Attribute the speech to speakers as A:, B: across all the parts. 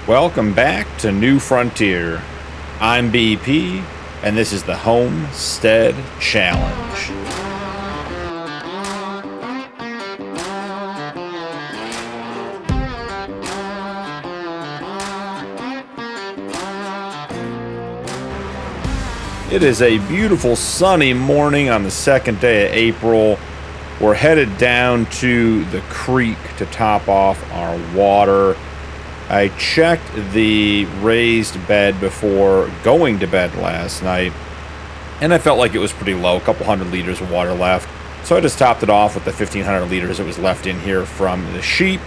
A: Welcome back to New Frontier. I'm BP, and this is the Homestead Challenge. It is a beautiful sunny morning on the second day of April. We're headed down to the creek to top off our water. I checked the raised bed before going to bed last night, and I felt like it was pretty low, a couple hundred liters of water left. So I just topped it off with the 1,500 liters that was left in here from the sheep.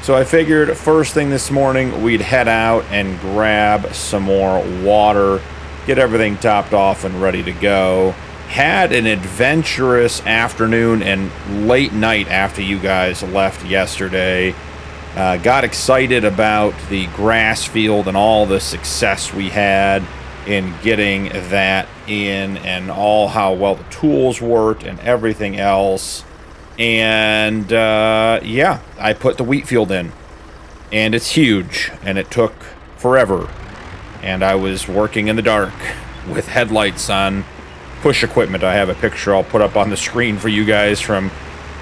A: So I figured first thing this morning, we'd head out and grab some more water, get everything topped off and ready to go. Had an adventurous afternoon and late night after you guys left yesterday. Got excited about the grass field and all the success we had in getting that in and all how well the tools worked and everything else. And yeah, I put the wheat field in. And it's huge, and it took forever. And I was working in the dark with headlights on push equipment. I have a picture I'll put up on the screen for you guys from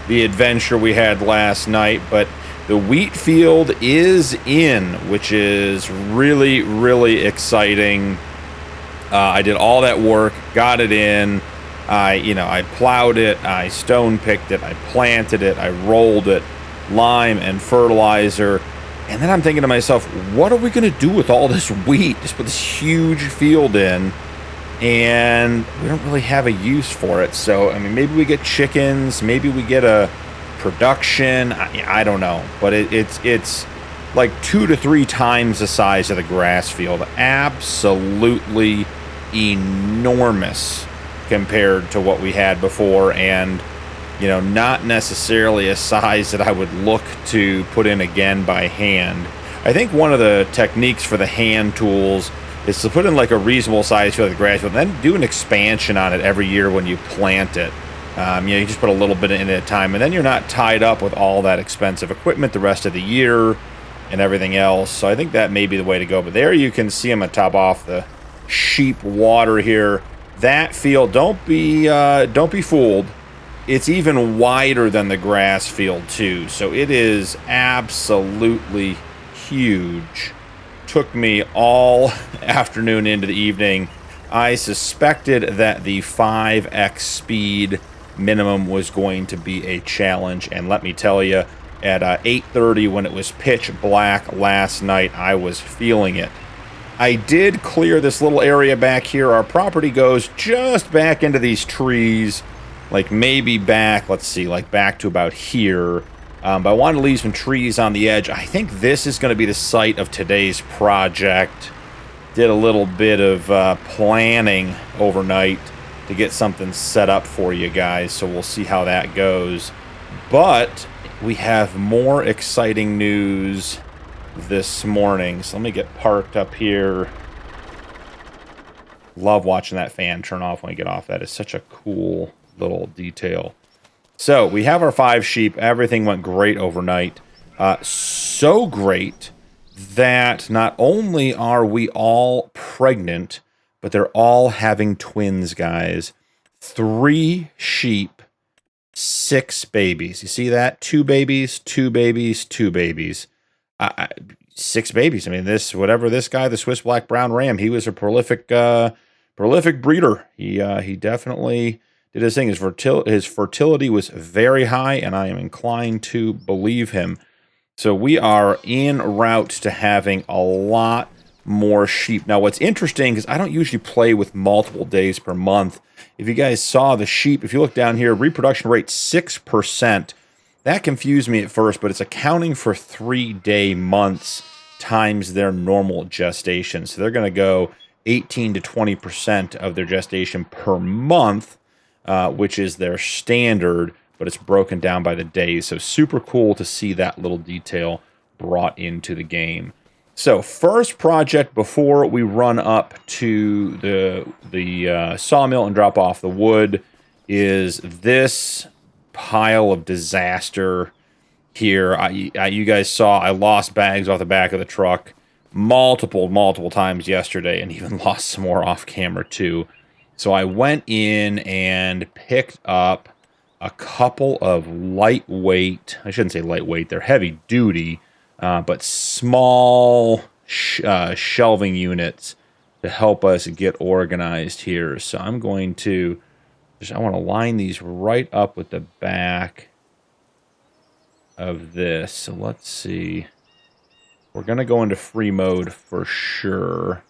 A: the adventure we had last night. But the wheat field is in, which is really, really exciting. I did all that work, got it in. I plowed it, I stone picked it, I planted it, I rolled it, lime and fertilizer. And then I'm thinking to myself, what are we going to do with all this wheat? Just put this huge field in, and we don't really have a use for it. So, I mean, maybe we get chickens, maybe we get a production. I don't know, but it's like 2 to 3 times the size of the grass field. Absolutely enormous compared to what we had before, and not necessarily a size that I would look to put in again by hand. I think one of the techniques for the hand tools is to put in like a reasonable size field of the grass field, and then do an expansion on it every year when you plant it. You just put a little bit in at a time, and then you're not tied up with all that expensive equipment the rest of the year and everything else. So I think that may be the way to go. But there you can see them at top off the sheep water here. That field, don't be fooled. It's even wider than the grass field too. So it is absolutely huge. Took me all afternoon into the evening. I suspected that the 5x speed minimum was going to be a challenge, and let me tell you, at 8:30 when it was pitch black last night, I was feeling it. I did clear this little area back here. Our property goes just back into these trees, like maybe back, let's see, like back to about here. But I wanted to leave some trees on the edge. I think this is going to be the site of today's project. Did a little bit of planning overnight to get something set up for you guys, so we'll see how that goes. But we have more exciting news this morning. So let me get parked up here. Love watching that fan turn off when we get off. That is such a cool little detail. So we have our 5 sheep. Everything went great overnight. So great that not only are we all pregnant, but they're all having twins, guys. 3 sheep, 6 babies. You see that? 2 babies, 2 babies, 2 babies. 6 babies. I mean, whatever this guy, the Swiss Black Brown Ram, he was a prolific breeder. He definitely did his thing. His fertility was very high, and I am inclined to believe him. So we are en route to having a lot more sheep. Now, what's interesting is I don't usually play with multiple days per month. If you guys saw the sheep, if you look down here, reproduction rate 6%. That confused me at first, but it's accounting for 3-day months times their normal gestation. So they're going to go 18 to 20% of their gestation per month, which is their standard, but it's broken down by the days. So super cool to see that little detail brought into the game. So first project before we run up to the sawmill and drop off the wood is this pile of disaster here. You guys saw I lost bags off the back of the truck. multiple times yesterday and even lost some more off camera too. So I went in and picked up a couple of lightweight, I shouldn't say lightweight, they're heavy duty, but small shelving units to help us get organized here. So I'm going to I want to line these right up with the back of this. So let's see. We're going to go into free mode for sure.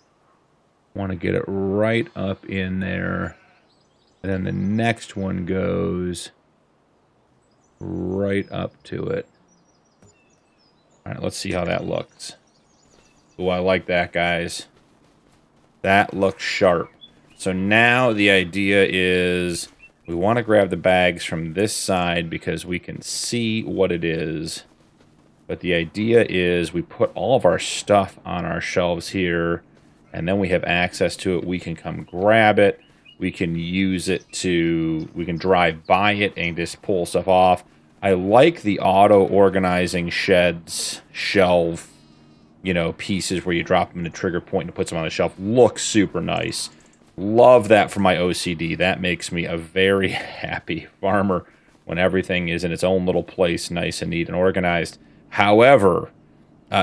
A: Want to get it right up in there. And then the next one goes right up to it. All right, let's see how that looks. Oh, I like that, guys. That looks sharp. So now the idea is we want to grab the bags from this side because we can see what it is. But the idea is we put all of our stuff on our shelves here, and then we have access to it. We can come grab it. We can use it to, we can drive by it and just pull stuff off. I like the auto-organizing sheds, shelf, you know, pieces where you drop them in the trigger point and puts them on the shelf. Looks super nice. Love that for my OCD. That makes me a very happy farmer when everything is in its own little place, nice and neat and organized. However,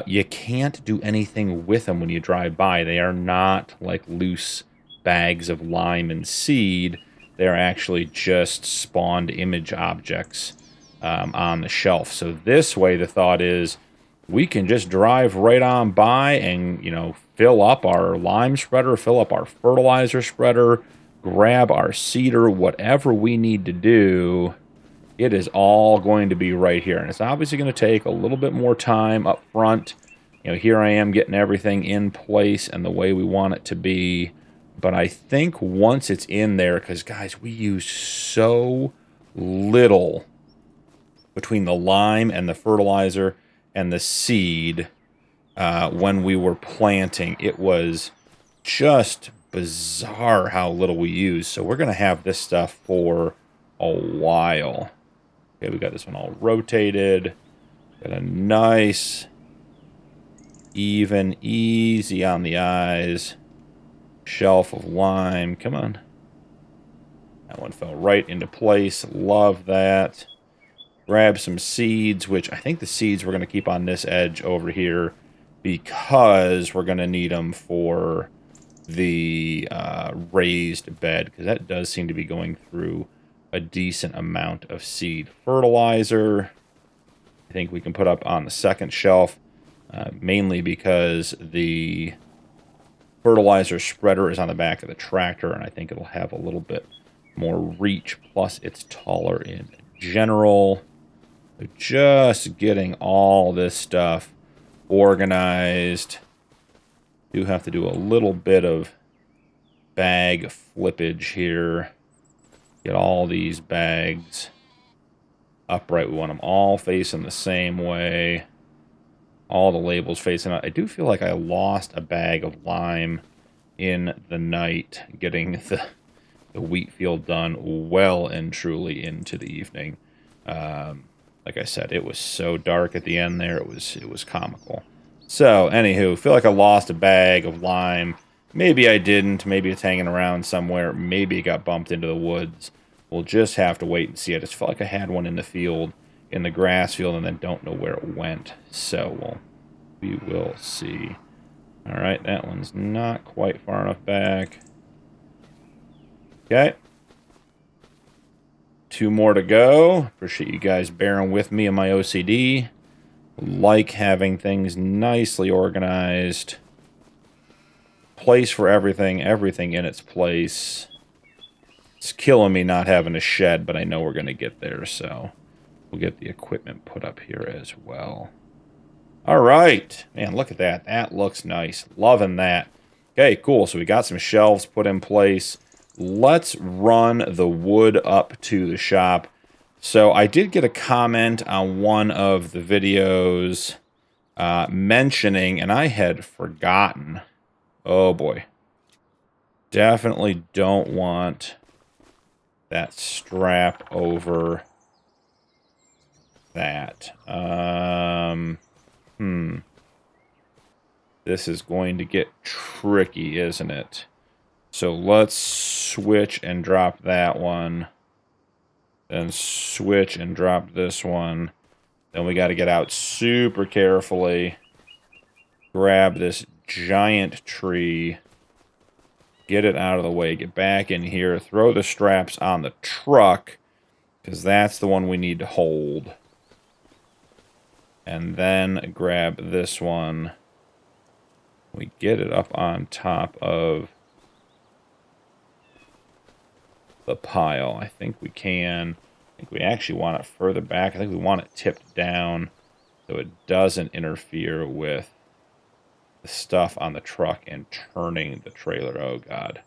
A: you can't do anything with them when you drive by. They are not like loose bags of lime and seed. They're actually just spawned image objects on the shelf. So this way, the thought is we can just drive right on by and, you know, fill up our lime spreader, fill up our fertilizer spreader, grab our seeder, whatever we need to do. It is all going to be right here. And it's obviously going to take a little bit more time up front. You know, here I am getting everything in place and the way we want it to be. But I think once it's in there, because, guys, we use so little between the lime and the fertilizer and the seed when we were planting. It was just bizarre how little we use. So we're going to have this stuff for a while. Okay, we got this one all rotated. Got a nice, even, easy on the eyes shelf of lime. Come on. That one fell right into place. Love that. Grab some seeds, which I think the seeds we're going to keep on this edge over here because we're going to need them for the raised bed, because that does seem to be going through a decent amount of seed. Fertilizer, I think we can put up on the second shelf, mainly because the fertilizer spreader is on the back of the tractor, and I think it'll have a little bit more reach, plus it's taller in general. So just getting all this stuff organized. Do have to do a little bit of bag flippage here. Get all these bags upright. We want them all facing the same way. All the labels facing out. I do feel like I lost a bag of lime in the night getting the wheat field done well and truly into the evening. Like I said, it was so dark at the end there. It was comical. So, anywho, feel like I lost a bag of lime. Maybe I didn't. Maybe it's hanging around somewhere. Maybe it got bumped into the woods. We'll just have to wait and see. I just felt like I had one in the field, in the grass field, and then don't know where it went. So, we will see. All right, that one's not quite far enough back. Okay. 2 more to go. Appreciate you guys bearing with me and my OCD. Like having things nicely organized. Place for everything, everything in its place. It's killing me not having a shed, but I know we're going to get there, so we'll get the equipment put up here as well. All right. Man, look at that. That looks nice. Loving that. Okay, cool. So we got some shelves put in place. Let's run the wood up to the shop. So I did get a comment on one of the videos mentioning, and I had forgotten. Oh boy. Definitely don't want that strap over that. this is going to get tricky, isn't it? So let's switch and drop that one. Then switch and drop this one. Then we got to get out super carefully. Grab this giant tree. Get it out of the way. Get back in here. Throw the straps on the truck, because that's the one we need to hold. And then grab this one. We get it up on top of the pile. I think we can. I think we actually want it further back. I think we want it tipped down so it doesn't interfere with the stuff on the truck and turning the trailer. Oh God.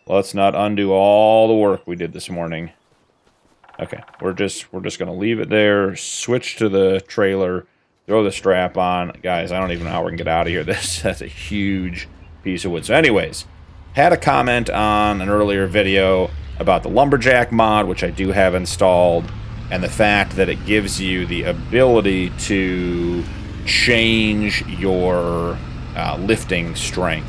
A: Let's not undo all the work we did this morning. Okay, we're just gonna leave it there, switch to the trailer, throw the strap on. Guys, I don't even know how we can get out of here. That's a huge piece of wood. So anyways, had a comment on an earlier video about the lumberjack mod, which I do have installed, and the fact that it gives you the ability to change your lifting strength.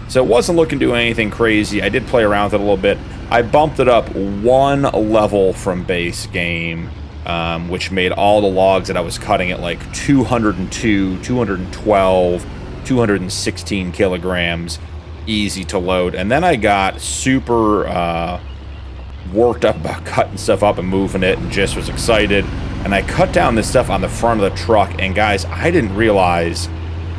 A: So it wasn't looking to do anything crazy. I did play around with it a little bit. I bumped it up one level from base game, which made all the logs that I was cutting at like 202, 212, 216 kilograms easy to load. And then I got super worked up about cutting stuff up and moving it and just was excited. And I cut down this stuff on the front of the truck. And guys, I didn't realize,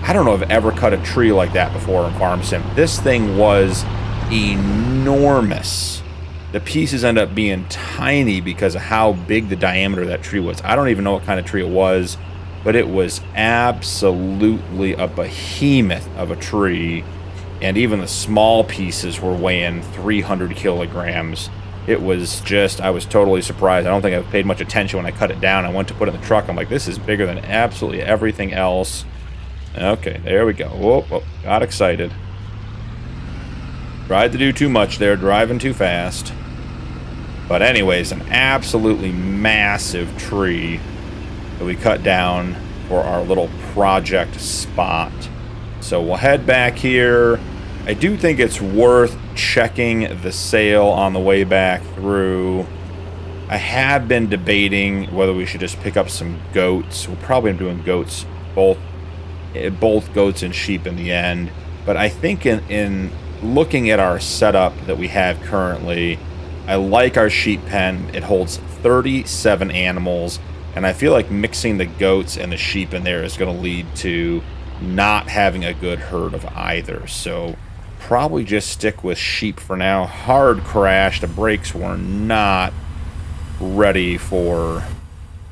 A: I don't know if I've ever cut a tree like that before in Farm Sim. This thing was enormous. The pieces end up being tiny because of how big the diameter of that tree was. I don't even know what kind of tree it was, but it was absolutely a behemoth of a tree. And even the small pieces were weighing 300 kilograms. It was just, I was totally surprised. I don't think I paid much attention when I cut it down. I went to put it in the truck. I'm like, this is bigger than absolutely everything else. Okay, there we go. Whoop, whoop, got excited. Tried to do too much there, driving too fast. But anyways, an absolutely massive tree that we cut down for our little project spot. So we'll head back here. I do think it's worth checking the sale on the way back through. I have been debating whether we should just pick up some goats. We'll probably be doing goats, both goats and sheep in the end. But I think in looking at our setup that we have currently, I like our sheep pen. It holds 37 animals, and I feel like mixing the goats and the sheep in there is going to lead to not having a good herd of either. So probably just stick with sheep for now. Hard crash. The brakes were not ready for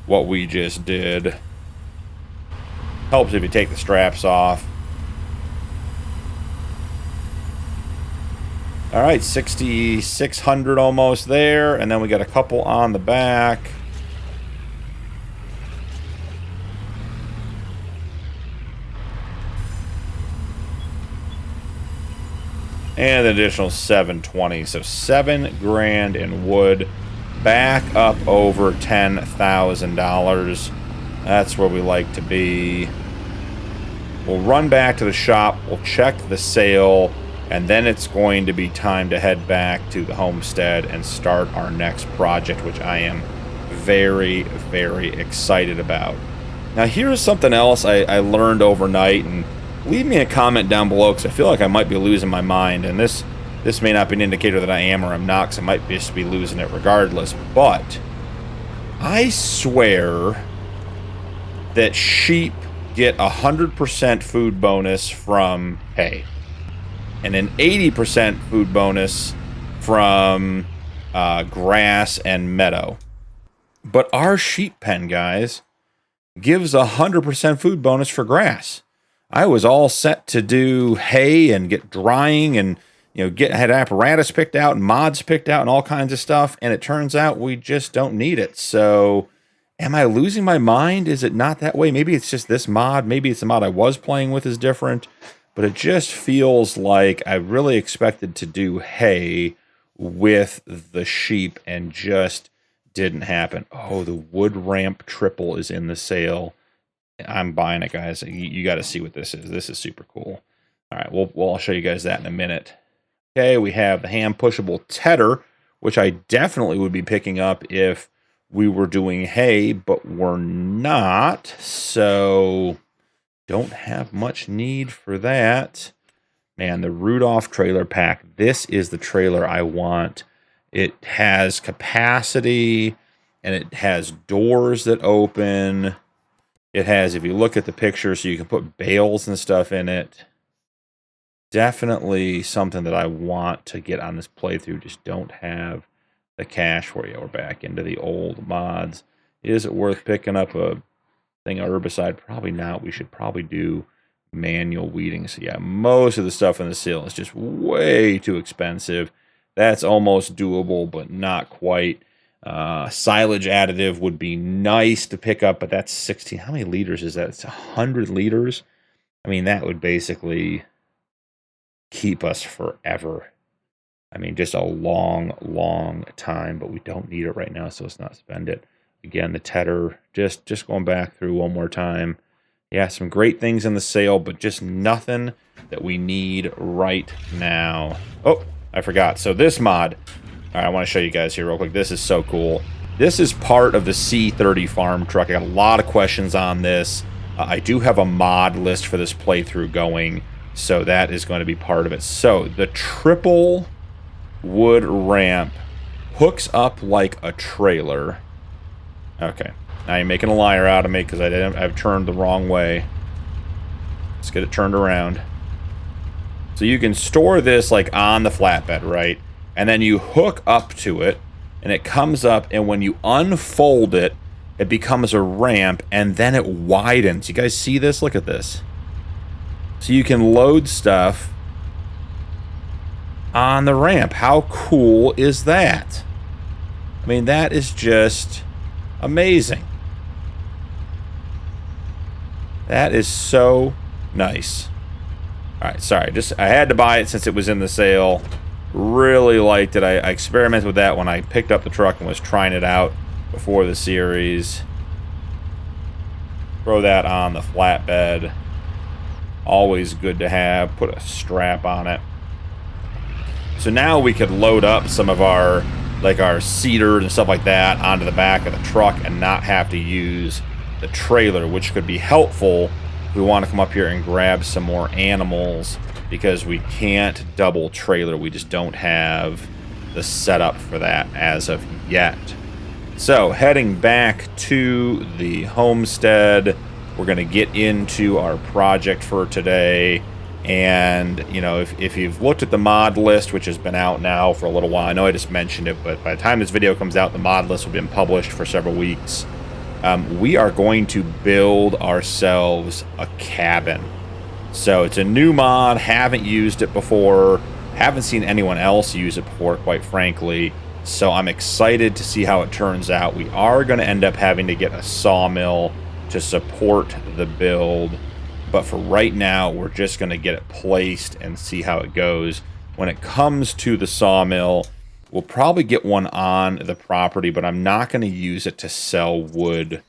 A: what we just did. Helps if you take the straps off. All right, 6,600 almost there, and then we got a couple on the back. And an additional 720, so $7,000 in wood, back up over $10,000. That's where we like to be. We'll run back to the shop, we'll check the sale, and then it's going to be time to head back to the homestead and start our next project, which I am very, very excited about. Now, here's something else I learned overnight, and leave me a comment down below because I feel like I might be losing my mind, and this may not be an indicator that I am or I'm not, because I might just be losing it regardless, but I swear that sheep get 100% food bonus from hay and an 80% food bonus from grass and meadow. But our sheep pen, guys, gives 100% food bonus for grass. I was all set to do hay and get drying and, you know, had apparatus picked out and mods picked out and all kinds of stuff, and it turns out we just don't need it. So am I losing my mind? Is it not that way? Maybe it's just this mod. Maybe it's the mod I was playing with is different. But it just feels like I really expected to do hay with the sheep and just didn't happen. Oh, the wood ramp triple is in the sale. I'm buying it, guys. You got to see what this is. This is super cool. All right, I'll show you guys that in a minute. Okay, we have the hand pushable tedder, which I definitely would be picking up if we were doing hay, but we're not. So don't have much need for that. Man, the Rudolph trailer pack. This is the trailer I want. It has capacity, and it has doors that open. It has, if you look at the picture, so you can put bales and stuff in it. Definitely something that I want to get on this playthrough. Just don't have the cash for you. We're back into the old mods. Is it worth picking up a thing of herbicide? Probably not. We should probably do manual weeding. So yeah, most of the stuff in the seal is just way too expensive. That's almost doable, but not quite. Silage additive would be nice to pick up, but that's 16. How many liters is that? It's 100 liters. I mean, that would basically keep us forever. I mean, just a long, long time, but we don't need it right now, so let's not spend it. Again, the tedder, just going back through one more time. Yeah, some great things in the sale, but just nothing that we need right now. Oh, I forgot. So this mod, all right, I want to show you guys here real quick. This is so cool. This is part of the C30 farm truck. I got a lot of questions on this. I do have a mod list for this playthrough going, so that is going to be part of it. So the triple wood ramp hooks up like a trailer. Okay. Now you're making a liar out of me because I've turned the wrong way. Let's get it turned around. So you can store this like on the flatbed, right? And then you hook up to it, and it comes up, and when you unfold it, it becomes a ramp, and then it widens. You guys see this? Look at this. So you can load stuff on the ramp. How cool is that? I mean, that is just amazing. That is so nice. All right, sorry. I had to buy it since it was in the sale. Really liked it. I experimented with that when I picked up the truck and was trying it out before the series. Throw that on the flatbed. Always good to have. Put a strap on it. So now we could load up some of our, like our cedar and stuff like that onto the back of the truck and not have to use the trailer, which could be helpful if we want to come up here and grab some more animals, because we can't double trailer. We just don't have the setup for that as of yet. So heading back to the homestead, we're going to get into our project for today. And, you know, if you've looked at the mod list, which has been out now for a little while, I know I just mentioned it, but by the time this video comes out, the mod list will have been published for several weeks. We are going to build ourselves a cabin. So it's a new mod, haven't used it before, haven't seen anyone else use it before, quite frankly. So I'm excited to see how it turns out. We are going to end up having to get a sawmill to support the build. But for right now, we're just going to get it placed and see how it goes. When it comes to the sawmill, we'll probably get one on the property, but I'm not going to use it to sell wood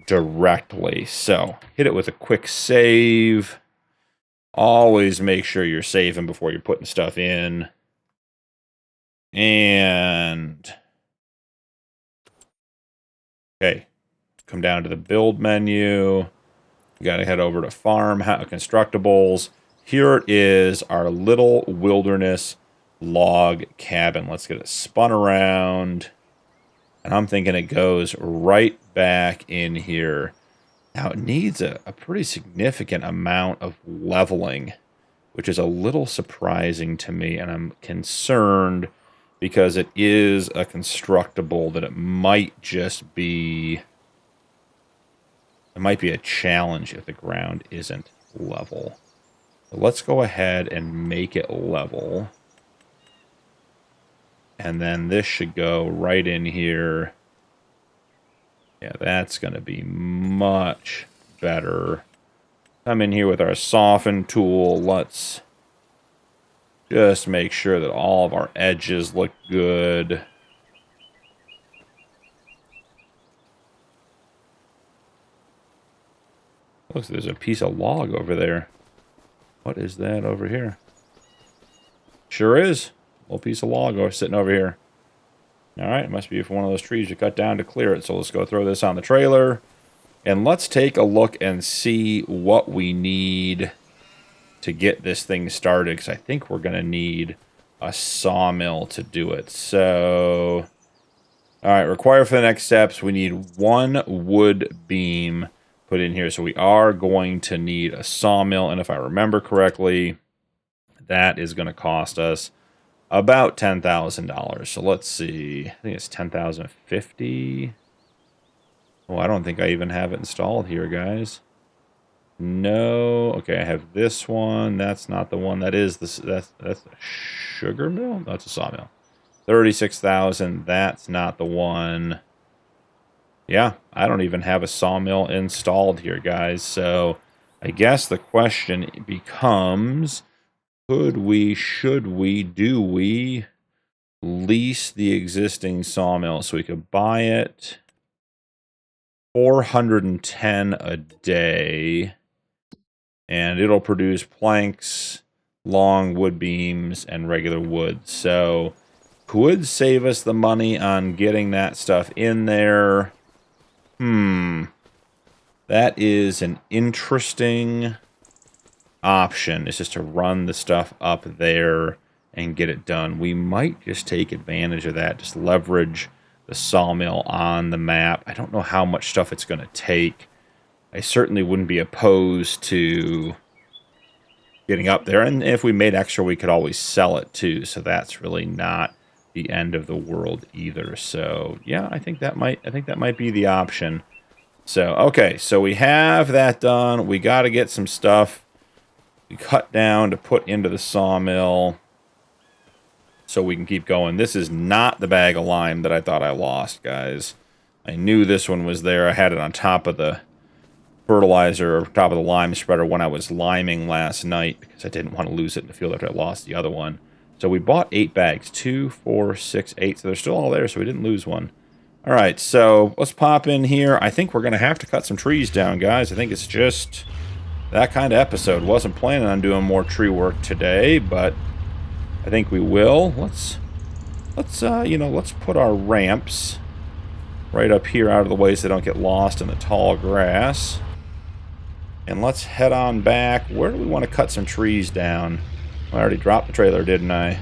A: directly. So hit it with a quick save. Always make sure you're saving before you're putting stuff in. And okay, come down to the build menu. You got to head over to farm constructibles. Here it is, our little wilderness log cabin. Let's get it spun around. And I'm thinking it goes right back in here. Now it needs a pretty significant amount of leveling, which is a little surprising to me. And I'm concerned because it is a constructible that it might just be... It might be a challenge if the ground isn't level. So let's go ahead and make it level. And then this should go right in here. Yeah, that's going to be much better. Come in here with our soften tool. Let's just make sure that all of our edges look good. Looks like there's a piece of log over there. what is that over here? Sure is. A little piece of log sitting over here. All right, it must be for one of those trees you cut down to clear it. So let's go throw this on the trailer. And let's take a look and see what we need to get this thing started. Because I think we're going to need a sawmill to do it. So, all right, require for the next steps, we need 1 wood beam put in here. So we are going to need a sawmill. And if I remember correctly, that is going to cost us about $10,000. So let's see. I think it's $10,050. Oh, I don't think I even have it installed here, guys. No. Okay, I have this one. That's not the one. That is this. That's a sugar mill. That's a sawmill. 36,000. That's not the one. Yeah, I don't even have a sawmill installed here, guys. So I guess the question becomes, could we, should we, do we lease the existing sawmill so we could buy it? 410 a day, and it'll produce planks, long wood beams, and regular wood. So could save us the money on getting that stuff in there. That is an interesting option. It's just to run the stuff up there and get it done. We might just take advantage of that, just leverage the sawmill on the map. I don't know how much stuff it's going to take. I certainly wouldn't be opposed to getting up there. And if we made extra, we could always sell it too. So that's really not the end of the world either. So yeah, I think that might be the option. So okay, so we have that done. We got to get some stuff we cut down to put into the sawmill so we can keep going. This is not the bag of lime that I thought I lost, guys. I knew this one was there. I had it on top of the fertilizer, or top of the lime spreader when I was liming last night because I didn't want to lose it in the field after I lost the other one. So we bought 8 bags, 2, 4, 6, 8. So they're still all there, so we didn't lose one. All right, so let's pop in here. I think we're going to have to cut some trees down, guys. I think it's just that kind of episode. Wasn't planning on doing more tree work today, but I think we will. Let's put our ramps right up here out of the way so they don't get lost in the tall grass. And let's head on back. Where do we want to cut some trees down? I already dropped the trailer, didn't I?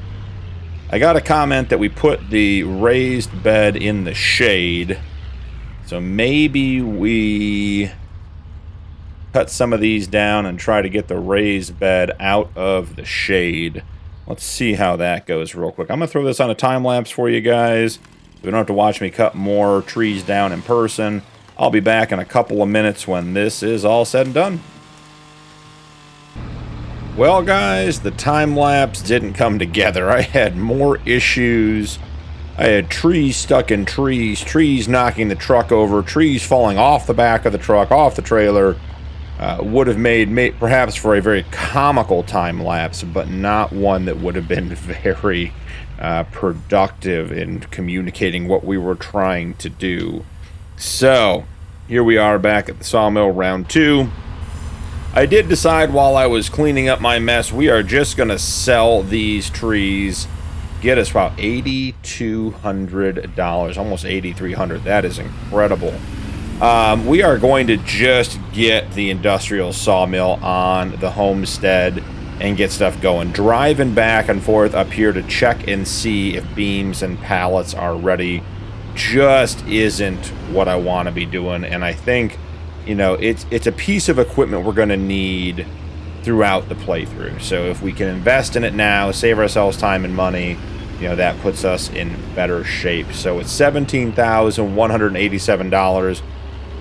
A: I got a comment that we put the raised bed in the shade. So maybe we cut some of these down and try to get the raised bed out of the shade. Let's see how that goes real quick. I'm going to throw this on a time lapse for you guys. You don't have to watch me cut more trees down in person. I'll be back in a couple of minutes when this is all said and done. Well, guys, the time lapse didn't come together. I had more issues. I had trees stuck in trees, trees knocking the truck over, trees falling off the back of the truck, off the trailer. Would have made perhaps for a very comical time lapse, but not one that would have been very productive in communicating what we were trying to do. So here we are back at the sawmill round 2. I did decide while I was cleaning up my mess, we are just going to sell these trees. Get us about $8,200, almost $8,300. That is incredible. We are going to just get the industrial sawmill on the Homestead and get stuff going. Driving back and forth up here to check and see if beams and pallets are ready just isn't what I want to be doing. And I think, you know, it's a piece of equipment we're going to need throughout the playthrough. So if we can invest in it now, save ourselves time and money, you know, that puts us in better shape. So it's $17,187.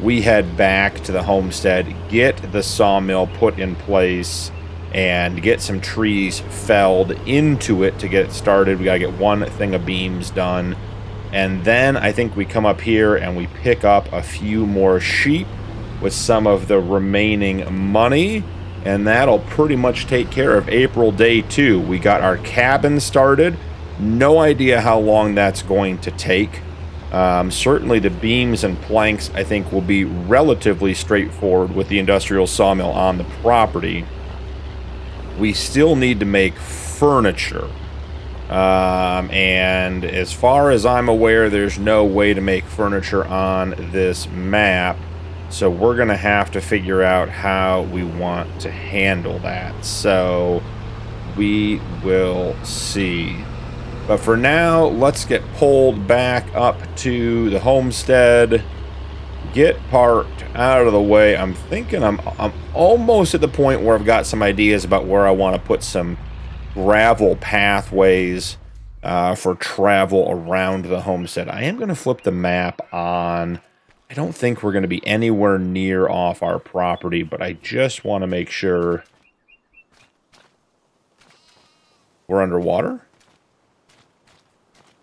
A: We head back to the homestead, get the sawmill put in place, and get some trees felled into it to get it started. We gotta get one thing of beams done. And then I think we come up here and we pick up a few more sheep with some of the remaining money. And that'll pretty much take care of April day 2. We got our cabin started. No idea how long that's going to take. Certainly the beams and planks, I think, will be relatively straightforward with the industrial sawmill on the property. we still need to make furniture. And as far as I'm aware, there's no way to make furniture on this map. So we're going to have to figure out how we want to handle that. So we will see. But for now, let's get pulled back up to the homestead. Get parked out of the way. I'm thinking I'm almost at the point where I've got some ideas about where I want to put some gravel pathways for travel around the homestead. I am going to flip the map on. I don't think we're going to be anywhere near off our property, but I just want to make sure we're underwater.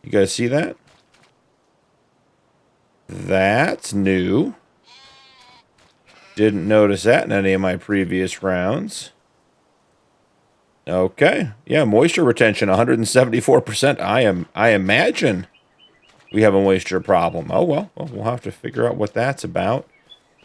A: You guys see that? That's new. Didn't notice that in any of my previous rounds. Okay. Yeah, moisture retention 174%. I imagine we have a moisture problem. Oh well, we'll have to figure out what that's about.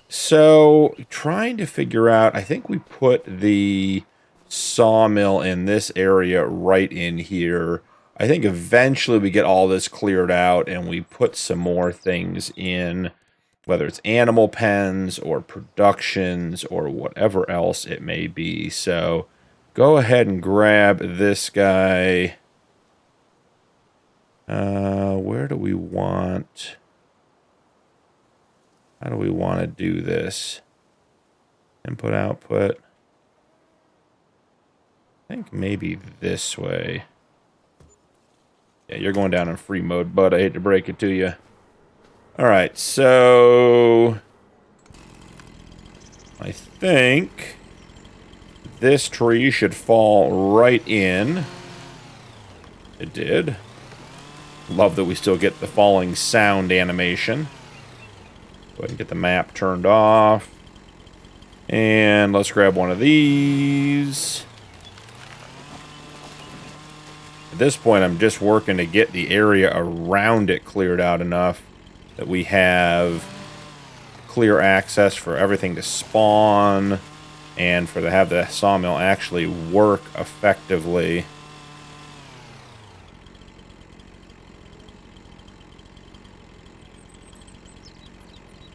A: So, trying to figure out, I think we put the sawmill in this area right in here. I think eventually we get all this cleared out and we put some more things in, whether it's animal pens or productions or whatever else it may be. So go ahead and grab this guy. Where do we want... How do we want to do this? Input, output. I think maybe this way. Yeah, you're going down in free mode, bud. I hate to break it to you. Alright, so... I think this tree should fall right in. It did. Love that we still get the falling sound animation. Go ahead and get the map turned off. And let's grab one of these. At this point, I'm just working to get the area around it cleared out enough that we have clear access for everything to spawn and for to have the sawmill actually work effectively.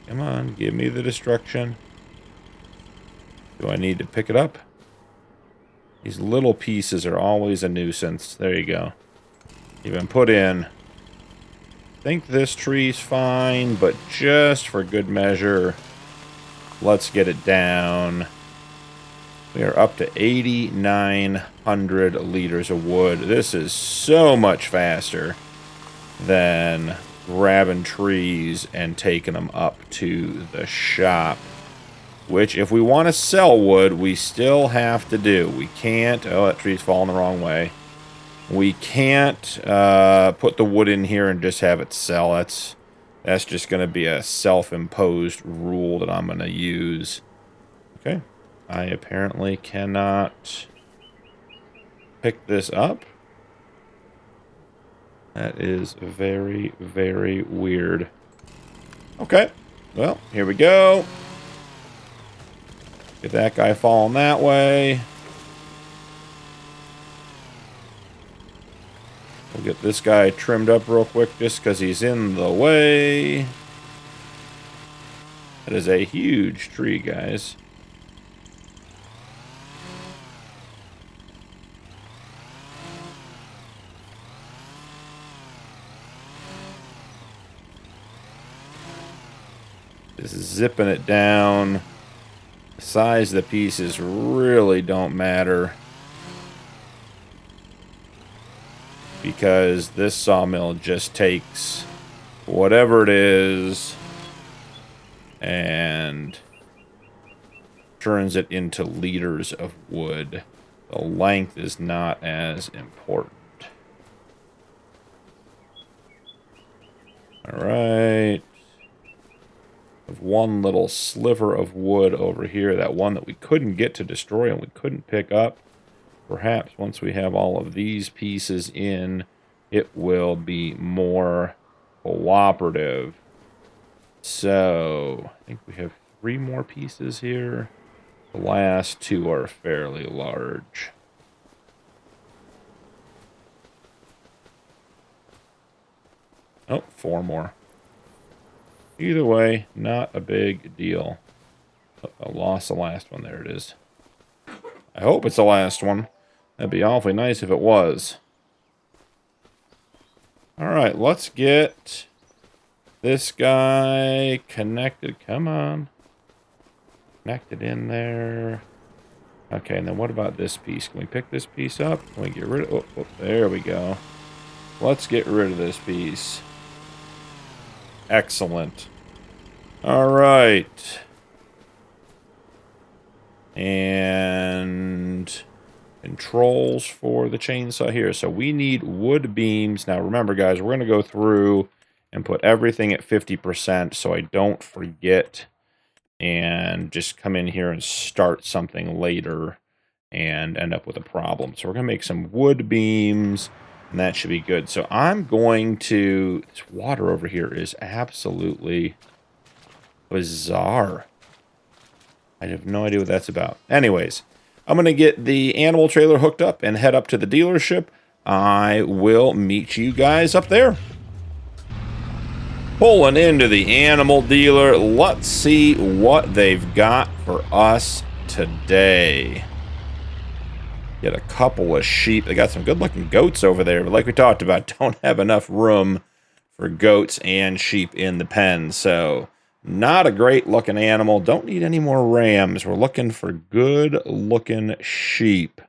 A: Come on, give me the destruction. Do I need to pick it up? These little pieces are always a nuisance. There you go. You've been put in. I think this tree's fine, but just for good measure, let's get it down. We are up to 8,900 liters of wood. This is so much faster than grabbing trees and taking them up to the shop. Which, if we want to sell wood, we still have to do. We can't... Oh, that tree's falling the wrong way. We can't put the wood in here and just have it sell. That's just going to be a self-imposed rule that I'm going to use. Okay. I apparently cannot pick this up. That is very, very weird. Okay. Well, here we go. Get that guy falling that way. We'll get this guy trimmed up real quick just because he's in the way. That is a huge tree, guys. Just zipping it down. The size of the pieces really don't matter, because this sawmill just takes whatever it is and turns it into liters of wood. The length is not as important. Alright. One little sliver of wood over here, that one that we couldn't get to destroy and we couldn't pick up. Perhaps once we have all of these pieces in, it will be more cooperative. So, I think we have 3 more pieces here. The last 2 are fairly large. Oh, 4 more. Either way, not a big deal. Oh, I lost the last one. There it is. I hope it's the last one. That'd be awfully nice if it was. Alright, let's get this guy connected. Come on. Connected in there. Okay, and then what about this piece? Can we pick this piece up? Can we get rid of... Oh, there we go. Let's get rid of this piece. Excellent. Alright. And controls for the chainsaw here. So we need wood beams. Now remember, guys, we're going to go through and put everything at 50% so I don't forget and just come in here and start something later and end up with a problem. So we're going to make some wood beams, and that should be good. So I'm going to... This water over here is absolutely bizarre. I have no idea what that's about. Anyways, I'm going to get the animal trailer hooked up and head up to the dealership. I will meet you guys up there. Pulling into the animal dealer. Let's see what they've got for us today. Get a couple of sheep. They got some good-looking goats over there, but like we talked about, don't have enough room for goats and sheep in the pen, so... Not a great looking animal. Don't need any more rams. We're looking for good looking sheep.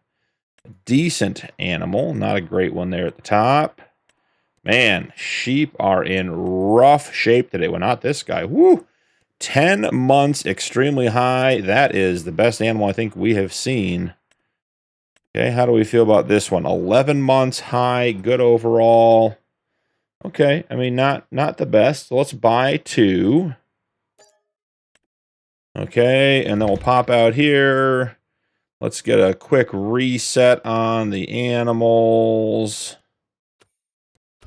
A: Decent animal. Not a great one there at the top. Man, sheep are in rough shape today. Well, not this guy. Woo! 10 months, extremely high. That is the best animal I think we have seen. Okay, how do we feel about this one? 11 months high, good overall. Okay, I mean, not the best. So let's buy 2. Okay, and then we'll pop out here. Let's get a quick reset on the animals.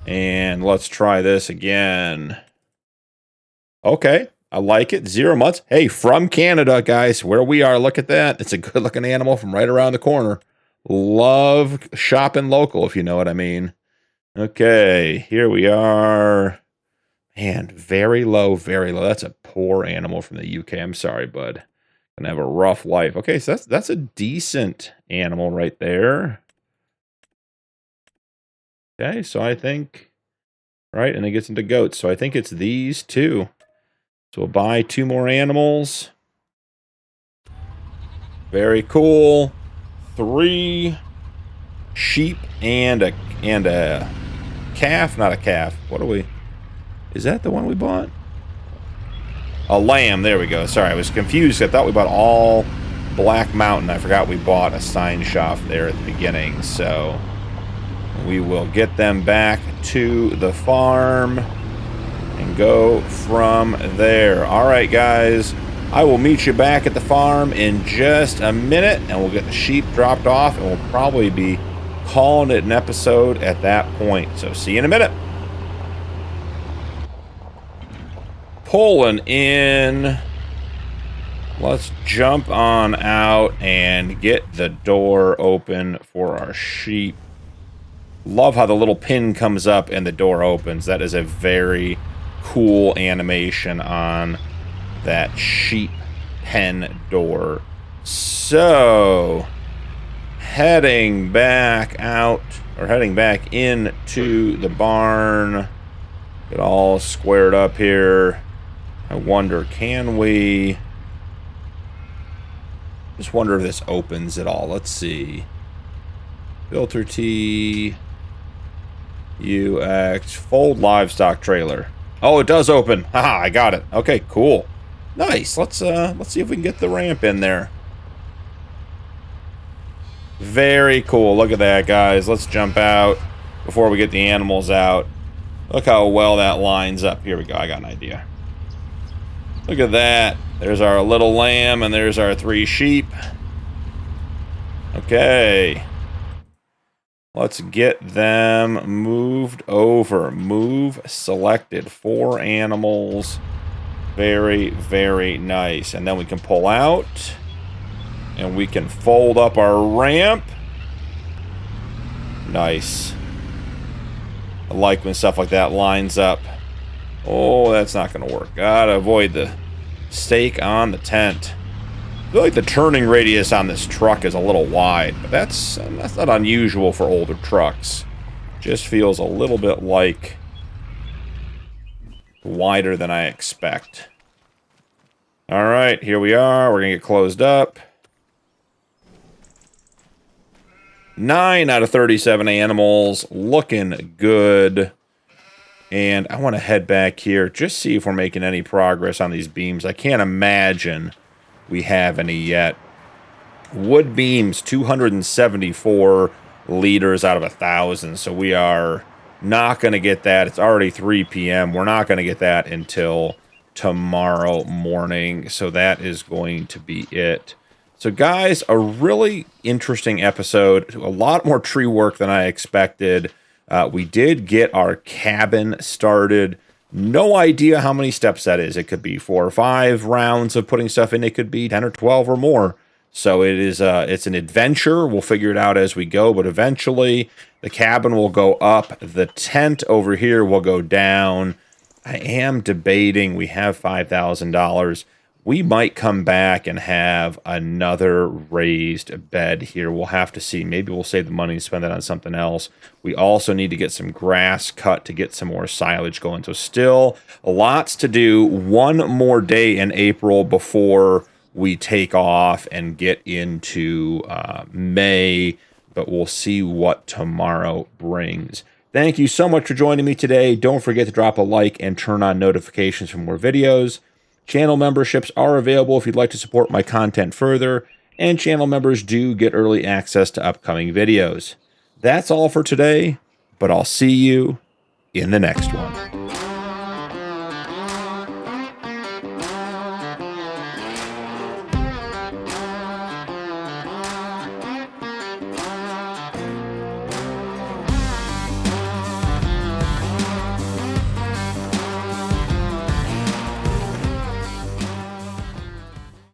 A: And let's try this again. Okay, I like it. 0 months. Hey, from Canada, guys, where we are. Look at that. It's a good-looking animal from right around the corner. Love shopping local, if you know what I mean. Okay, here we are. Man, very low, very low. That's a poor animal from the UK. I'm sorry, bud. Gonna have a rough life. Okay, so that's a decent animal right there. Okay, so I think, right, and it gets into goats. So I think it's these 2. So we'll buy 2 more animals. Very cool. 3 sheep and a calf. Not a calf. What do we... Is that the one we bought? A lamb. There we go. Sorry, I was confused. I thought we bought all Black Mountain. I forgot we bought a sign shop there at the beginning. So we will get them back to the farm and go from there. All right, guys. I will meet you back at the farm in just a minute, and we'll get the sheep dropped off, and we'll probably be calling it an episode at that point. So see you in a minute. Pulling in. Let's jump on out and get the door open for our sheep. Love how the little pin comes up and the door opens. That is a very cool animation on that sheep pen door. So, heading back out, or heading back into the barn. Get all squared up here. I wonder, can we... Just wonder if this opens at all. Let's see. Filter T... UX... Fold livestock trailer. Oh, it does open. Haha, I got it. Okay, cool. Nice. Let's see if we can get the ramp in there. Very cool. Look at that, guys. Let's jump out before we get the animals out. Look how well that lines up. Here we go. I got an idea. Look at that. There's our little lamb, and there's our 3 sheep. Okay. Let's get them moved over. Move selected. 4 animals. Very, very nice. And then we can pull out. And we can fold up our ramp. Nice. I like when stuff like that lines up. Oh, that's not going to work. Gotta avoid the stake on the tent. I feel like the turning radius on this truck is a little wide, but that's not unusual for older trucks. Just feels a little bit like wider than I expect. All right, here we are. We're going to get closed up. 9 out of 37 animals. Looking good. And I want to head back here, just see if we're making any progress on these beams. I can't imagine we have any yet. Wood beams, 274 liters out of 1,000. So we are not going to get that. It's already 3 p.m. We're not going to get that until tomorrow morning. So that is going to be it. So guys, a really interesting episode. A lot more tree work than I expected. We did get our cabin started. No idea how many steps that is. It could be 4 or 5 rounds of putting stuff in. It could be 10 or 12 or more. So it is it's an adventure. We'll figure it out as we go, but eventually the cabin will go up. The tent over here will go down. I am debating, we have $5,000. We might come back and have another raised bed here. We'll have to see. Maybe we'll save the money and spend that on something else. We also need to get some grass cut to get some more silage going. So still lots to do. One more day in April before we take off and get into May. But we'll see what tomorrow brings. Thank you so much for joining me today. Don't forget to drop a like and turn on notifications for more videos. Channel memberships are available if you'd like to support my content further, and channel members do get early access to upcoming videos. That's all for today, but I'll see you in the next one.